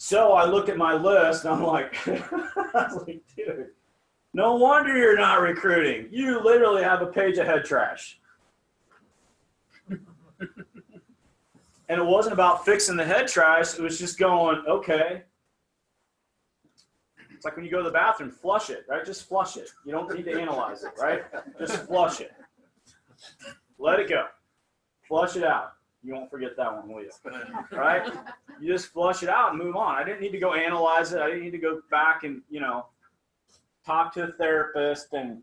So I look at my list and I'm like, I was like, dude, no wonder you're not recruiting. You literally have a page of head trash. And it wasn't about fixing the head trash. It was just going, okay. It's like when you go to the bathroom, flush it, right? Just flush it. You don't need to analyze it, right? Just flush it. Let it go. Flush it out. You won't forget that one, will you? Right? You just flush it out and move on. I didn't need to go analyze it. I didn't need to go back and, talk to a therapist. And,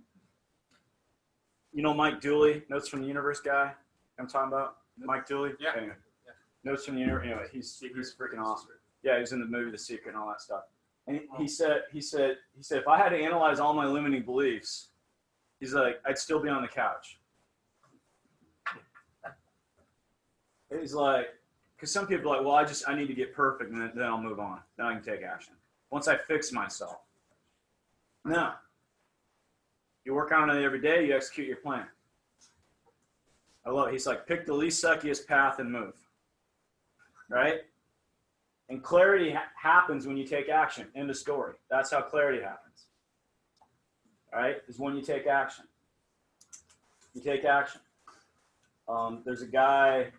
Mike Dooley, Notes from the Universe guy I'm talking about? Mike Dooley? Yeah. Anyway, Notes from the Universe. Anyway, he's freaking awesome. Yeah, he was in the movie The Secret and all that stuff. And he said, if I had to analyze all my limiting beliefs, he's like, I'd still be on the couch. He's like, because some people are like, well, I need to get perfect and then I'll move on. Then I can take action. Once I fix myself. No. You work on it every day, you execute your plan. I love it. He's like, pick the least suckiest path and move. Right? And clarity happens when you take action. End of story. That's how clarity happens. All right? Is when you take action. You take action. There's a guy,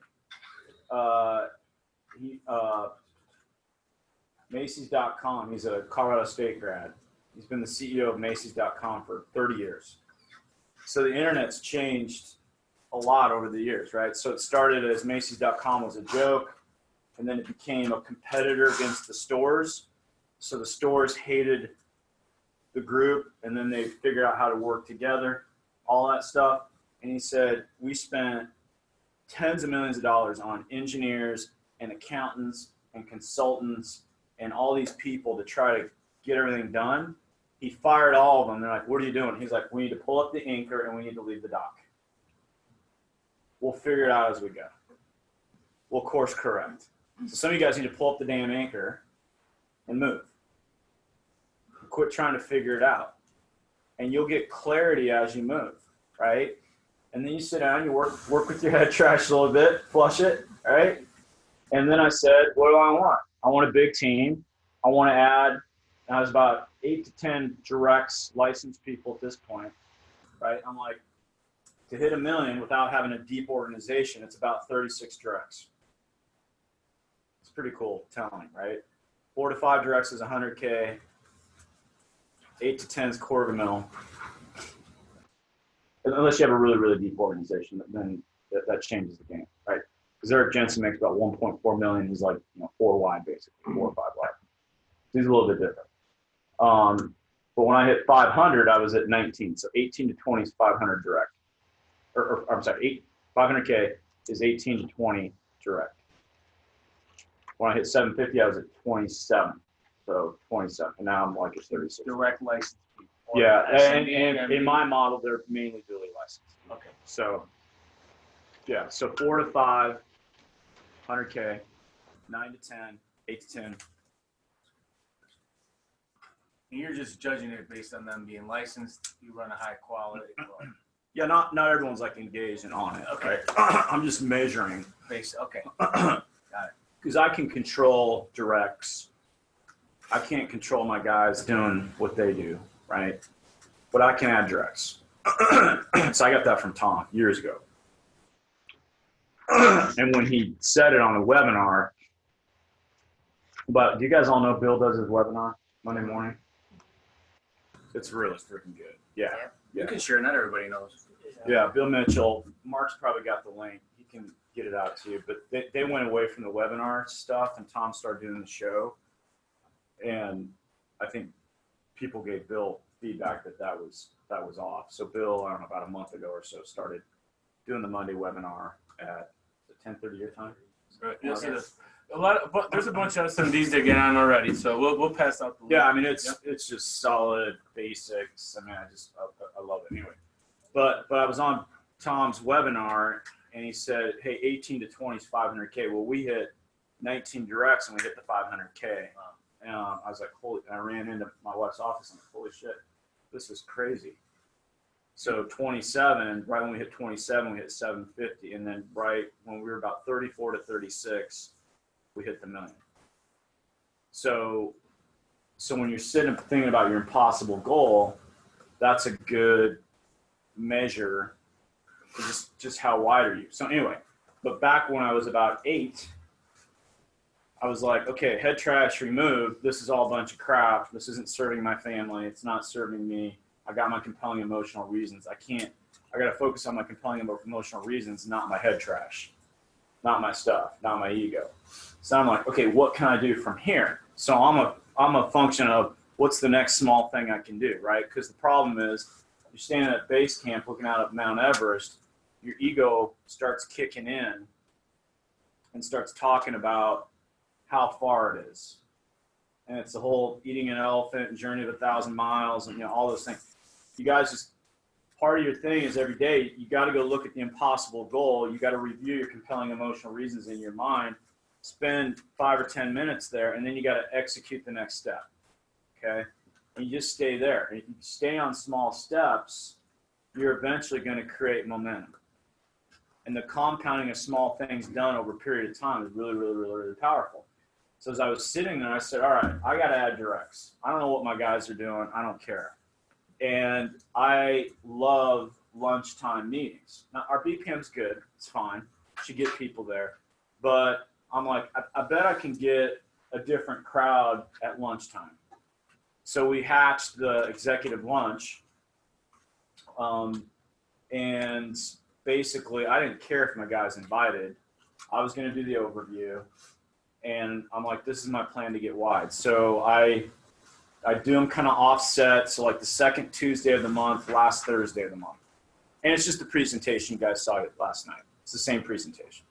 Macy's.com. He's a Colorado State grad. He's been the CEO of Macy's.com for 30 years. So the internet's changed a lot over the years, right? So it started as Macy's.com was a joke. And then it became a competitor against the stores. So the stores hated the group, and then they figured out how to work together, all that stuff. And he said, we spent tens of millions of dollars on engineers and accountants and consultants and all these people to try to get everything done. He fired all of them. They're like, what are you doing? He's like, we need to pull up the anchor and we need to leave the dock. We'll figure it out as we go. We'll course correct. So some of you guys need to pull up the damn anchor and move. Quit trying to figure it out. And you'll get clarity as you move, right? And then you sit down, you work with your head trash a little bit, flush it, right? And then I said, what do I want? I want a big team. I want to add, and I was about 8 to 10 directs, licensed people at this point, right? I'm like, to hit $1 million without having a deep organization, it's about 36 directs. Pretty cool telling, right? 4 to 5 directs is 100K. 8 to 10 is $250,000. Unless you have a really, really deep organization, then that changes the game, right? Because Eric Jensen makes about 1.4 million. He's like 4 wide, basically, 4 or 5 wide. So he's a little bit different. But when I hit 500, I was at 19. So 18 to 20 is 500 direct. Or I'm sorry, 500K is 18 to 20 direct. When I hit 750, I was at 27. So 27. And now I'm like at 36. Direct license. Yeah. And in my model, they're mainly dually licensed. Okay. So, yeah. So 4 to 5, 100K, 9 to 10, 8 to 10. And you're just judging it based on them being licensed. You run a high quality. Yeah, not everyone's like engaged and on it. Okay. I'm just measuring. Okay. Got it. Because I can control directs. I can't control my guys doing what they do, right? But I can add directs. So I got that from Tom years ago. And when he said it on the webinar, but do you guys all know Bill does his webinar Monday morning? It's really freaking good. Yeah. You can share, not everybody knows. Yeah, Bill Mitchell. Mark's probably got the link. He can get it out to you. But they went away from the webinar stuff, and Tom started doing the show. And I think people gave Bill feedback that was off. So Bill, I don't know, about a month ago or so, started doing the Monday webinar at 10:30 your time. Right. Yes, it is. There's a bunch of SMDs that get on already, so we'll pass out the link. Yeah, I mean it's just solid basics. I mean I love it anyway. But I was on Tom's webinar and he said, hey, 18 to 20 is 500K. Well, we hit 19 directs and we hit the 500K. And I was like, holy! And I ran into my wife's office and I'm like, holy shit, this is crazy. So 27, right when we hit 27, we hit 750, and then right when we were about 34 to 36, we hit the $1 million. So when you're sitting and thinking about your impossible goal, that's a good measure for just how wide are you. So anyway, but back when I was about 8, I was like, okay, head trash removed. This is all a bunch of crap. This isn't serving my family. It's not serving me. I got my compelling emotional reasons. I got to focus on my compelling emotional reasons, not my head trash, not my stuff, not my ego. So I'm like, okay, what can I do from here? So I'm a function of what's the next small thing I can do, right? Because the problem is you're standing at base camp looking out at Mount Everest, your ego starts kicking in and starts talking about how far it is. And it's the whole eating an elephant and journey of 1,000 miles and all those things. You guys just, part of your thing is every day, you got to go look at the impossible goal. You got to review your compelling emotional reasons in your mind, spend 5 or 10 minutes there, and then you got to execute the next step. Okay. And you just stay there. And if you stay on small steps, you're eventually going to create momentum. And the compounding of small things done over a period of time is really, really, really, really powerful. So as I was sitting there, I said, all right, I got to add directs. I don't know what my guys are doing. I don't care. And I love lunchtime meetings. Now, our BPM's good. It's fine. Should get people there. But I'm like, I bet I can get a different crowd at lunchtime. So we hatched the executive lunch. And basically, I didn't care if my guys invited. I was going to do the overview. And I'm like, this is my plan to get wide. So I do them kind of offset. So like the second Tuesday of the month, last Thursday of the month. And it's just the presentation. You guys saw it last night. It's the same presentation.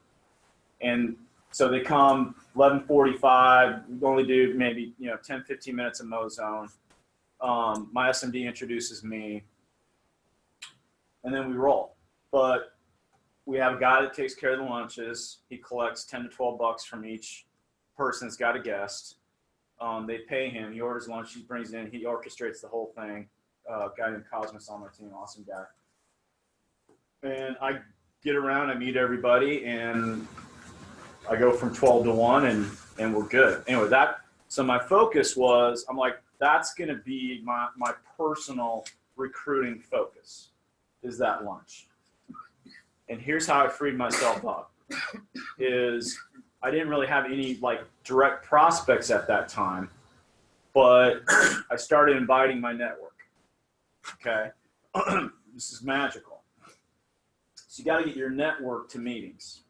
And so they come 11:45. We only do maybe 10, 15 minutes of Mozone. My SMD introduces me. And then we roll. But we have a guy that takes care of the lunches. He collects $10 to $12 from each person that's got a guest. They pay him. He orders lunch. He brings it in. He orchestrates the whole thing. A guy named Cosmos on my team, awesome guy. And I get around. I meet everybody, and I go from 12 to 1, and we're good. Anyway, so my focus was, I'm like, that's going to be my personal recruiting focus, is that lunch. And here's how I freed myself up, is I didn't really have any direct prospects at that time, but I started inviting my network. Okay. This is magical. So you got to get your network to meetings.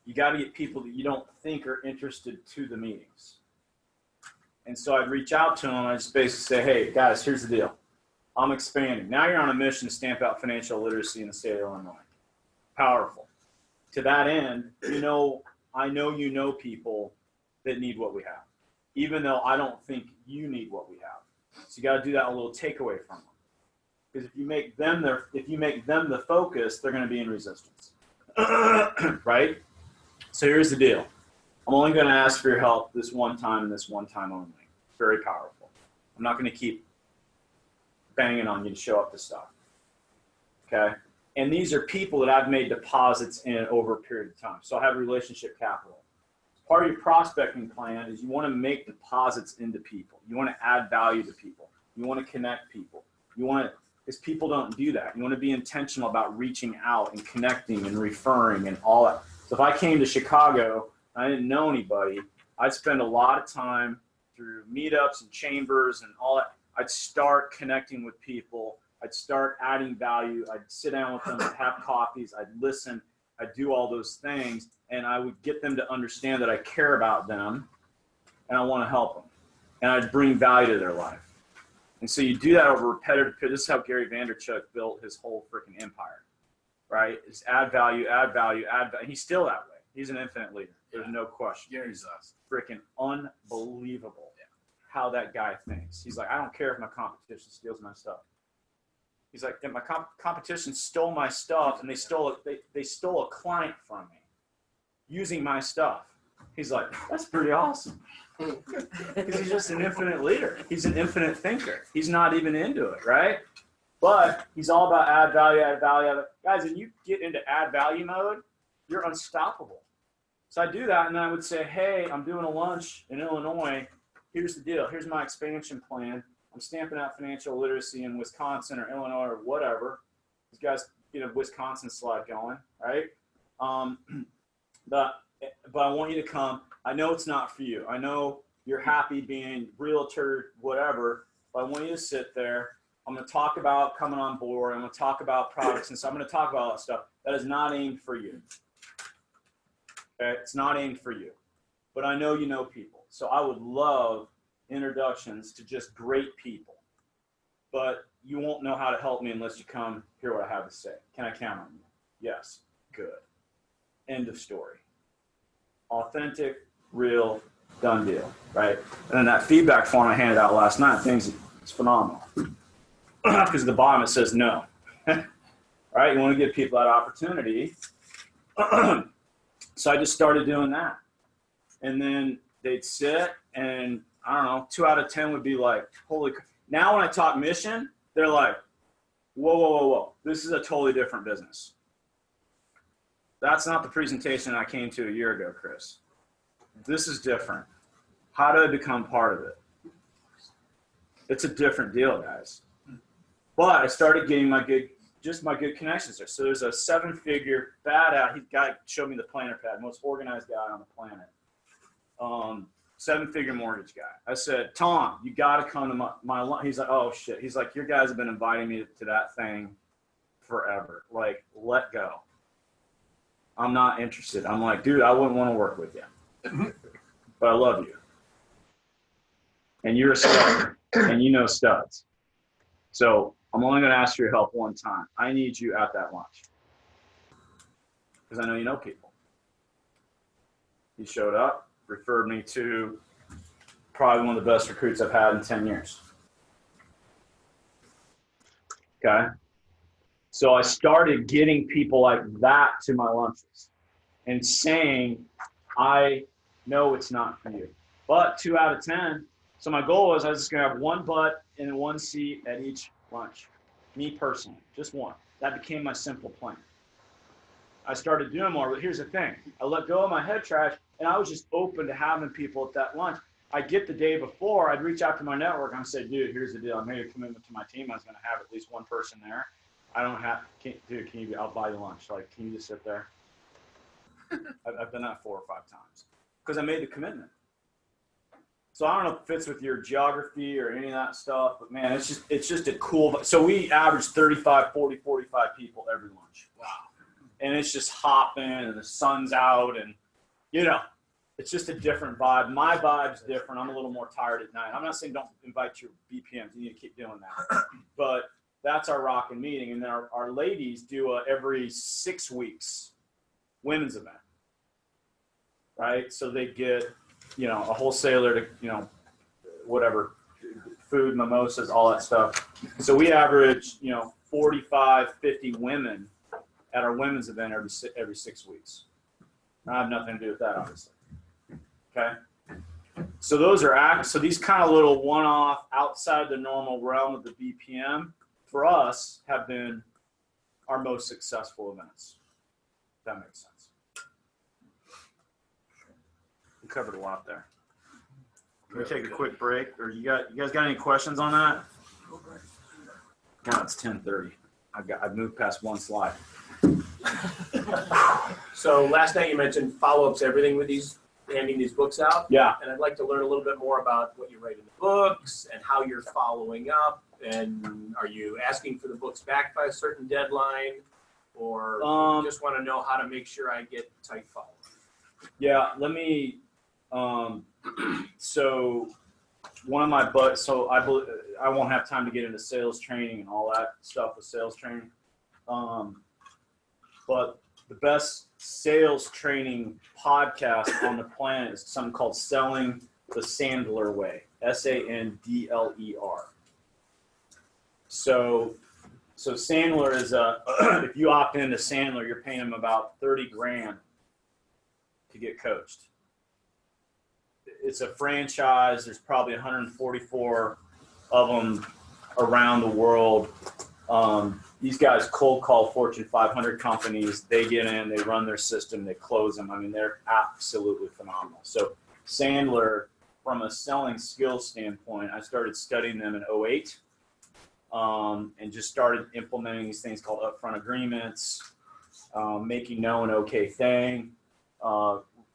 You got to get people that you don't think are interested to the meetings. And so I'd reach out to them. I just basically say, hey guys, here's the deal. I'm expanding. Now you're on a mission to stamp out financial literacy in the state of Illinois. Powerful. To that end, I know people that need what we have, even though I don't think you need what we have. So you got to do that a little takeaway from them, because if you make them the focus, they're going to be in resistance, right? So here's the deal. I'm only going to ask for your help this one time and this one time only. Very powerful. I'm not going to keep banging on you to show up to stuff. Okay. And these are people that I've made deposits in over a period of time. So I have relationship capital. Part of your prospecting plan is you want to make deposits into people. You want to add value to people. You want to connect people. Because people don't do that. You want to be intentional about reaching out and connecting and referring and all that. So if I came to Chicago and I didn't know anybody, I'd spend a lot of time through meetups and chambers and all that. I'd start connecting with people. I'd start adding value. I'd sit down with them, I'd have coffees, I'd listen, I'd do all those things, and I would get them to understand that I care about them and I want to help them. And I'd bring value to their life. And so you do that over repetitive periods. This is how Gary Vaynerchuk built his whole freaking empire, right? Is add value, add value, add value. He's still that way. He's an infinite leader. There's no question. Gary's us. Freaking unbelievable how that guy thinks. He's like, I don't care if my competition steals my stuff. He's like, my competition stole my stuff, and they stole a client from me using my stuff. He's like, that's pretty awesome. Because he's just an infinite leader. He's an infinite thinker. He's not even into it, right? But he's all about add value, add value, add value. Guys, when you get into add value mode, you're unstoppable. So I do that, and then I would say, hey, I'm doing a lunch in Illinois. here's the deal. Here's my expansion plan. I'm stamping out financial literacy in Wisconsin or Illinois or whatever. These guys get a Wisconsin slide going, right? But I want you to come. I know it's not for you. I know you're happy being realtor, whatever, but I want you to sit there. I'm going to talk about coming on board. I'm going to talk about products and stuff. I'm going to talk about all that stuff. That is not aimed for you. Okay? It's not aimed for you. But I know you know people. So I would love introductions to just great people. But you won't know how to help me unless you come hear what I have to say. Can I count on you? Yes. Good. End of story. Authentic, real, done deal, right? And then that feedback form I handed out last night, it's phenomenal. Because at the bottom it says no. Right? You want to give people that opportunity. So I just started doing that. And then they'd sit and, I don't know, 2 out of 10 would be like, holy. Now when I talk mission, they're like, whoa, whoa, whoa, whoa. This is a totally different business. That's not the presentation I came to a year ago, Chris. This is different. How do I become part of it? It's a different deal, guys. But I started getting my good connections there. So there's a 7-figure guy showed me the planner pad, most organized guy on the planet. 7-figure mortgage guy. I said, Tom, you got to come to my he's like, oh shit. He's like, your guys have been inviting me to that thing forever. Like, let go. I'm not interested. I'm like, dude, I wouldn't want to work with you. But I love you. And you're a stud. And you know studs. So I'm only going to ask for your help one time. I need you at that lunch. Because I know you know people. He showed up, referred me to probably one of the best recruits I've had in 10 years. Okay? So I started getting people like that to my lunches and saying, I know it's not for you. But 2 out of 10. So my goal was I was just going to have one butt and one seat at each lunch. Me personally, just one. That became my simple plan. I started doing more, but here's the thing. I let go of my head trash, and I was just open to having people at that lunch. I'd get the day before, I'd reach out to my network, and I'd say, dude, here's the deal. I made a commitment to my team. I was going to have at least one person there. I don't have, dude, I'll buy you lunch. Like, can you just sit there? I've done that 4 or 5 times because I made the commitment. So I don't know if it fits with your geography or any of that stuff, but man, it's just a cool. So we average 35, 40, 45 people every lunch. Wow. And it's just hopping and the sun's out and, you know, it's just a different vibe. My vibe's different. I'm a little more tired at night. I'm not saying don't invite your BPMs. You need to keep doing that. But that's our rockin' meeting. And then our ladies do a every 6 weeks women's event, right? So they get, you know, a wholesaler to, you know, whatever, food, mimosas, all that stuff. So we average, you know, 45, 50 women at our women's event every 6 weeks. I have nothing to do with that, obviously. Okay. So those are so these kind of little one-off outside the normal realm of the BPM for us have been our most successful events. If that makes sense. We covered a lot there. Can we take a quick break? Or you guys got any questions on that? No, it's 10:30. I've moved past one slide. So last night you mentioned follow-ups, everything with handing these books out. Yeah. And I'd like to learn a little bit more about what you write in the books and how you're following up. And are you asking for the books back by a certain deadline? Or you just want to know how to make sure I get tight follow-up? Yeah, let me, so one of my so I won't have time to get into sales training and all that stuff with sales training. But the best sales training podcast on the planet is something called Selling the Sandler Way, Sandler. So Sandler is if you opt into Sandler, you're paying him about $30,000 to get coached. It's a franchise. There's probably 144 of them around the world. These guys cold call Fortune 500 companies. They get in, they run their system, they close them. I mean, they're absolutely phenomenal. So Sandler from a selling skills standpoint, I started studying them in '08, and just started implementing these things called upfront agreements, making no an okay thing.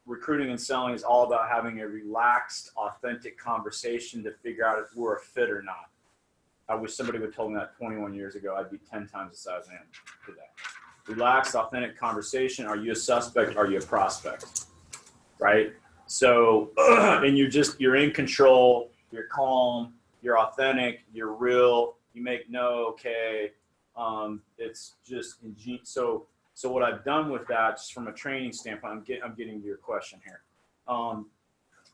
Recruiting and selling is all about having a relaxed, authentic conversation to figure out if we're a fit or not. I wish somebody would have told me that 21 years ago. I'd be 10 times the size I am today. Relaxed, authentic conversation. Are you a suspect? Are you a prospect? Right? So, and you're in control, you're calm, you're authentic, you're real, you make no okay. It's just so what I've done with that, just from a training standpoint, I'm getting to your question here.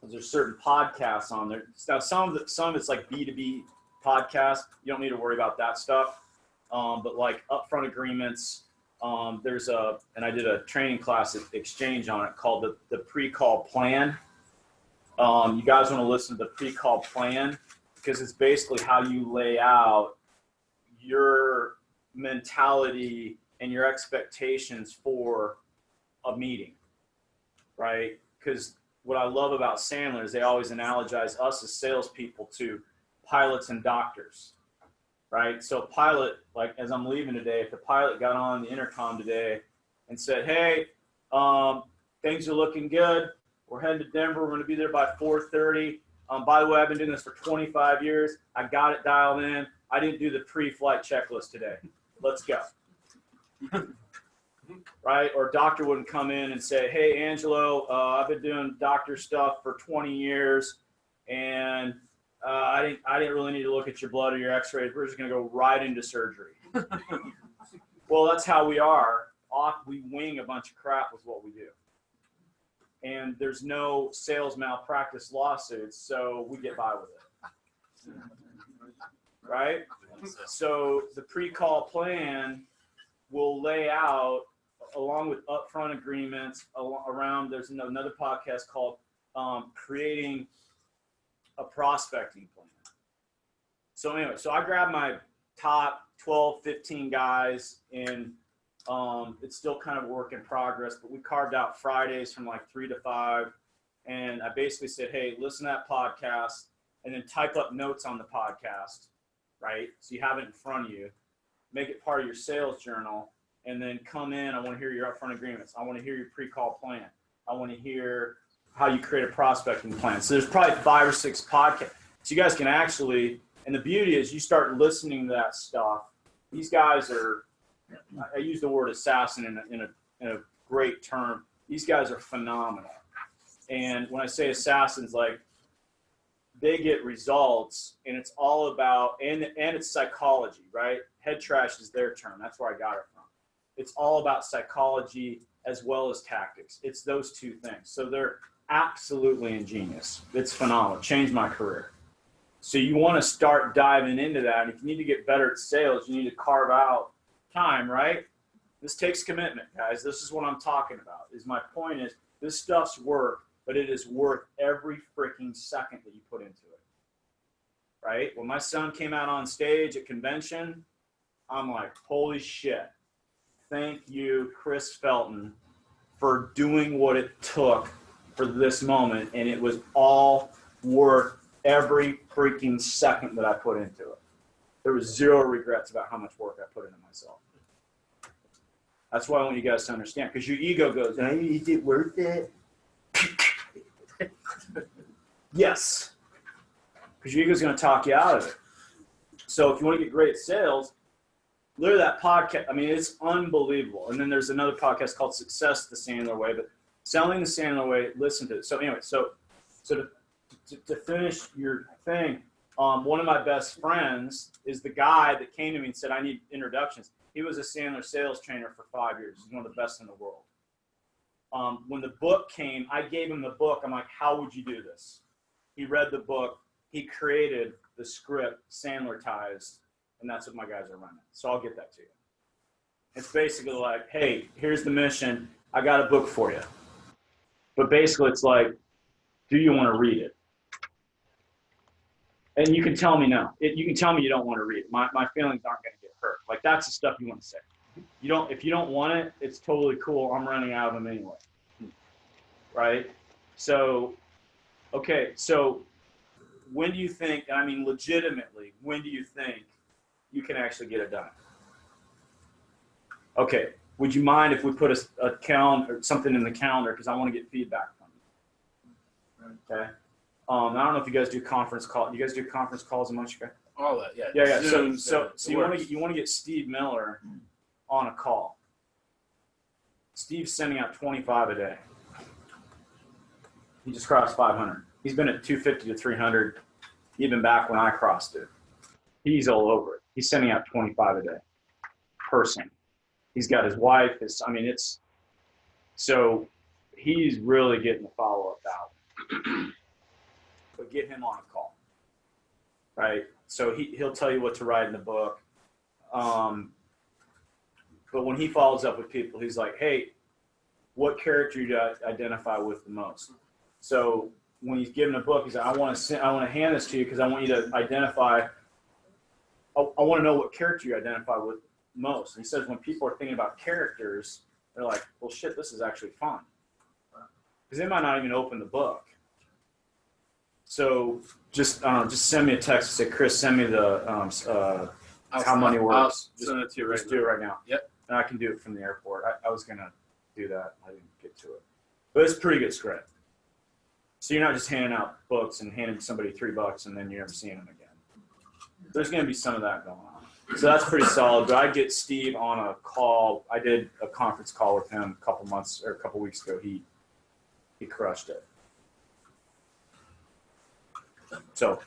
There's certain podcasts on there. Now some of it's like B2B podcasts. You don't need to worry about that stuff. But like upfront agreements, and I did a training class at Exchange on it called the pre-call plan. You guys want to listen to the pre-call plan because it's basically how you lay out your mentality and your expectations for a meeting, right? Because what I love about Sandler is they always analogize us as salespeople to pilots and doctors, right? So pilot, like as I'm leaving today, if the pilot got on the intercom today and said, hey, things are looking good. We're heading to Denver. We're going to be there by 4:30. By the way, I've been doing this for 25 years. I got it dialed in. I didn't do the pre-flight checklist today. Let's go. Right? Or doctor wouldn't come in and say, hey, Angelo, I've been doing doctor stuff for 20 years, and I didn't really need to look at your blood or your x-rays. We're just going to go right into surgery. Well, that's how we are. We wing a bunch of crap with what we do. And there's no sales malpractice lawsuits, so we get by with it. Right? So the pre-call plan will lay out, along with upfront agreements, around, there's another podcast called Creating a Prospecting Plan. So anyway, so I grabbed my top 12, 15 guys, and it's still kind of a work in progress, but we carved out Fridays from like 3 to 5. And I basically said, hey, listen to that podcast and then type up notes on the podcast, right? So you have it in front of you. Make it part of your sales journal, and then come in. I want to hear your upfront agreements. I want to hear your pre-call plan. I want to hear how you create a prospecting plan. So there's probably 5 or 6 podcasts. So you guys can actually, and the beauty is you start listening to that stuff. These guys are, I use the word assassin in a great term. These guys are phenomenal. And when I say assassins, like, they get results, and it's all about, and it's psychology, right? Head trash is their term. That's where I got it from. It's all about psychology as well as tactics. It's those two things. So they're absolutely ingenious. It's phenomenal. Changed my career. So you want to start diving into that. And if you need to get better at sales, you need to carve out time, right? This takes commitment, guys. This is what I'm talking about. My point is, this stuff's work, but it is worth every freaking second that you put into it, right? When my son came out on stage at convention, I'm like, holy shit. Thank you, Chris Felton, for doing what it took for this moment. And it was all worth every freaking second that I put into it. There was 0 regrets about how much work I put into myself. That's why I want you guys to understand, because your ego goes, is it worth it? Yes, because your ego is going to talk you out of it. So if you want to get great at sales, literally that podcast, I mean, it's unbelievable. And then there's another podcast called Success the Sandler Way, but Selling the Sandler Way, listen to it. So anyway, so to finish your thing, one of my best friends is the guy that came to me and said, I need introductions. He was a Sandler sales trainer for 5 years. He's one of the best in the world. When the book came, I gave him the book. I'm like, how would you do this? He read the book. He created the script, Sandlertized, and that's what my guys are running. So I'll get that to you. It's basically like, hey, here's the mission. I got a book for you. But basically it's like, do you want to read it? And you can tell me no. You can tell me you don't want to read it. My feelings aren't going to get hurt. Like, that's the stuff you want to say. If you don't want it, it's totally cool. I'm running out of them anyway. Right? So, okay. So when do you think, I mean, legitimately, when do you think you can actually get it done? Okay, would you mind if we put a calendar, something in the calendar, because I want to get feedback from you. Okay. I don't know if you guys do conference calls. You guys do conference calls amongst you guys? All that, yeah. Yeah. Zoom, So you want works. to get Steve Miller on a call. Steve's sending out 25 a day. He just crossed 500. He's been at 250 to 300, even back when I crossed it. He's all over it. He's sending out 25 a day, person. He's got his wife. So he's really getting the follow-up out. But get him on a call, right? So he'll tell you what to write in the book. But when he follows up with people, he's like, hey, what character do you identify with the most? So when he's given a book, he's like, I want to hand this to you because I want you to identify. I want to know what character you identify with most. And he says when people are thinking about characters, they're like, well, shit, this is actually fun. Because they might not even open the book. So just send me a text and say, Chris, send me the how money works. I'll send it to you right just do it right now. Yep. And I can do it from the airport. I was going to do that. I didn't get to it. But it's a pretty good script. So you're not just handing out books and handing somebody $3 and then you're never seeing them again. There's going to be some of that going on. So that's pretty solid. But I get Steve on a call. I did a conference call with him a couple weeks ago. He crushed it. So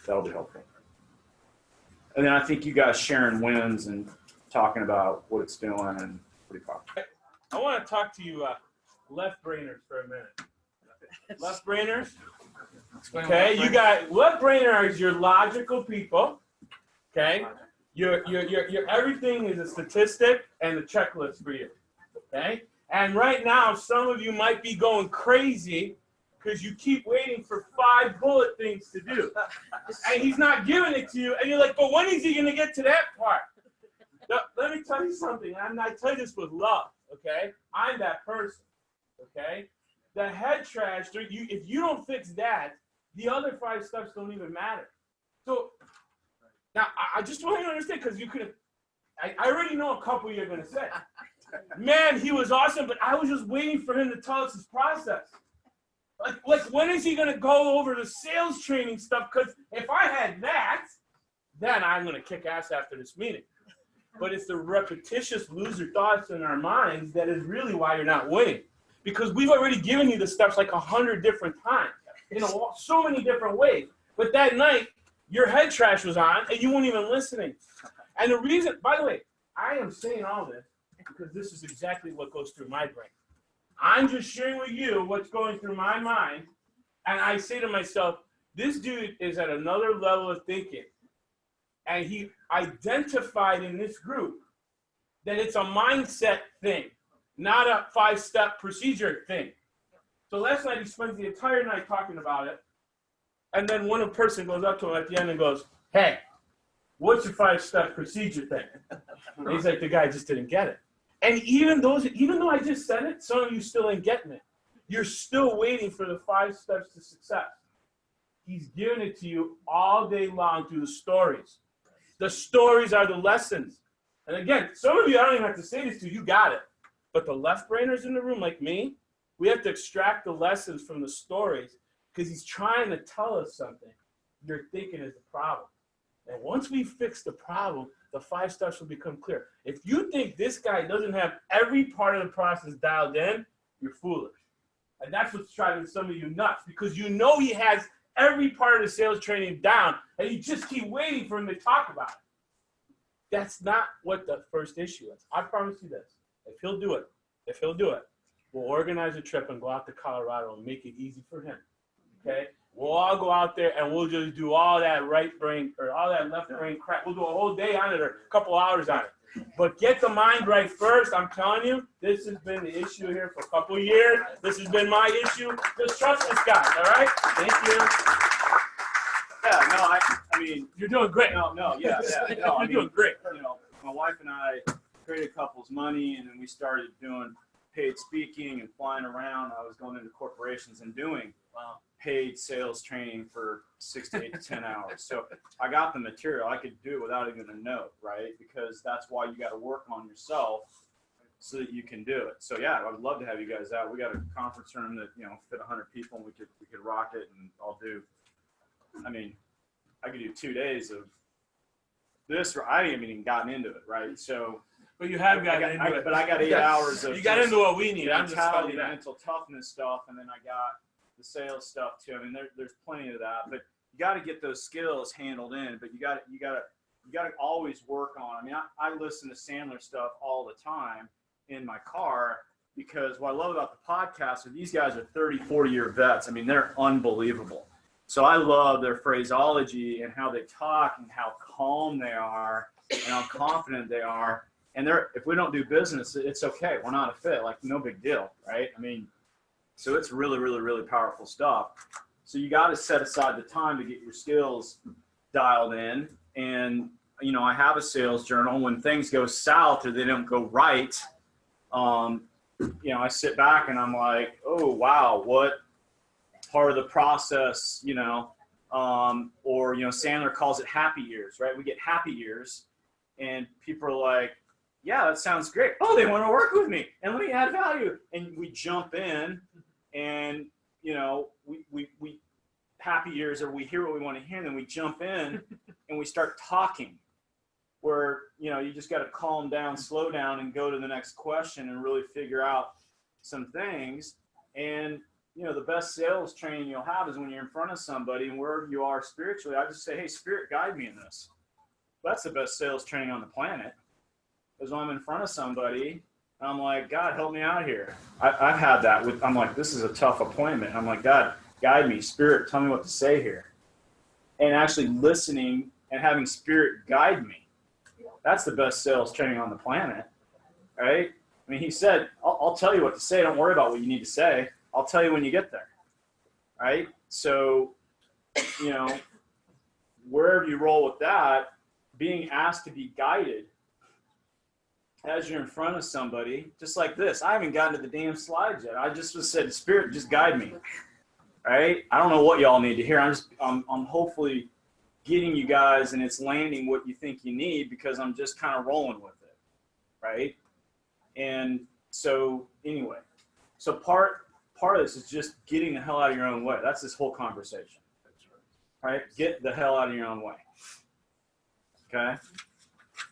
that'll be helpful. And then I think you guys sharing wins and talking about what it's doing and pretty powerful. I want to talk to you left brainers for a minute. Left brainers. Okay, you got left brainers. Your logical people. Okay, your everything is a statistic and a checklist for you. Okay, and right now some of you might be going crazy because you keep waiting for 5 bullet things to do, and he's not giving it to you, and you're like, but when is he going to get to that part? Now, let me tell you something, and I tell you this with love. Okay, I'm that person. Okay. The head trash, if you don't fix that, the other 5 steps don't even matter. So now I just want you to understand, because you could, I already know a couple you're going to say. Man, he was awesome, but I was just waiting for him to tell us his process. Like when is he going to go over the sales training stuff? Because if I had that, then I'm going to kick ass after this meeting. But it's the repetitious loser thoughts in our minds that is really why you're not winning. Because we've already given you the steps like 100 different times, so many different ways. But that night, your head trash was on, and you weren't even listening. And the reason, by the way, I am saying all this because this is exactly what goes through my brain. I'm just sharing with you what's going through my mind, and I say to myself, this dude is at another level of thinking. And he identified in this group that it's a mindset thing, not a 5-step procedure thing. So last night he spends the entire night talking about it. And then one person goes up to him at the end and goes, hey, what's your 5-step procedure thing? And he's like, the guy just didn't get it. And even though I just said it, some of you still ain't getting it. You're still waiting for the 5 steps to success. He's giving it to you all day long through the stories. The stories are the lessons. And again, some of you, I don't even have to say this to you, you got it. But the left brainers in the room, like me, we have to extract the lessons from the stories because he's trying to tell us something. Your thinking is the problem. And once we fix the problem, the 5 steps will become clear. If you think this guy doesn't have every part of the process dialed in, you're foolish. And that's what's driving some of you nuts, because you know he has every part of the sales training down, and you just keep waiting for him to talk about it. That's not what the first issue is. I promise you this. If he'll do it, we'll organize a trip and go out to Colorado and make it easy for him. Okay? We'll all go out there and we'll just do all that right brain or all that left brain crap. We'll do a whole day on it or a couple hours on it. But get the mind right first. I'm telling you, this has been the issue here for a couple of years. This has been my issue. Just trust this guy, all right? Thank you. Yeah, no, I mean, You're doing great. no, no, You're doing great. You know, my wife and I created couples money, and then we started doing paid speaking and flying around. I was going into corporations and doing paid sales training for 6 to 8 to 10 hours. So I got the material. I could do it without even a note, right? Because that's why you got to work on yourself so that you can do it. So yeah, I would love to have you guys out. We got a conference room that, you know, fit 100 people, and we could rock it, and I could do 2 days of this. I haven't even gotten into it, right? So, but you have gotten into it. But I got 8 hours of you got into what we need. I'm just telling mentality, you that. mental toughness stuff, and then I got the sales stuff too. I mean, there's plenty of that, but you got to get those skills handled in. But you got to always work on. I mean, I listen to Sandler stuff all the time in my car, because what I love about the podcast is these guys are 30, 40-year vets. I mean, they're unbelievable. So I love their phraseology and how they talk and how calm they are and how confident they are. And if we don't do business, it's okay. We're not a fit. Like, no big deal, right? I mean, so it's really, really, really powerful stuff. So you got to set aside the time to get your skills dialed in. And, you know, I have a sales journal. When things go south or they don't go right, you know, I sit back and I'm like, oh, wow, what part of the process, you know, or, you know, Sandler calls it happy years, right? We get happy years and people are like, yeah, that sounds great. Oh, they want to work with me and let me add value. And we jump in and, you know, we happy years, or we hear what we want to hear, and then we jump in and we start talking, where, you know, you just got to calm down, slow down, and go to the next question and really figure out some things. And, you know, the best sales training you'll have is when you're in front of somebody, and wherever you are spiritually, I just say, hey, Spirit, guide me in this. That's the best sales training on the planet, is when I'm in front of somebody and I'm like, God, help me out here. I've had that I'm like, this is a tough appointment. I'm like, God, guide me. Spirit, tell me what to say here. And actually listening and having Spirit guide me. That's the best sales training on the planet, right? I mean, he said, I'll tell you what to say. Don't worry about what you need to say. I'll tell you when you get there, right? So, you know, wherever you roll with that, being asked to be guided as you're in front of somebody, just like this. I haven't gotten to the damn slides yet. I just said, Spirit, just guide me, right? I don't know what y'all need to hear. I'm hopefully getting you guys, and it's landing what you think you need, because I'm just kind of rolling with it, right? And so anyway, so part of this is just getting the hell out of your own way. That's this whole conversation, right? Get the hell out of your own way, okay?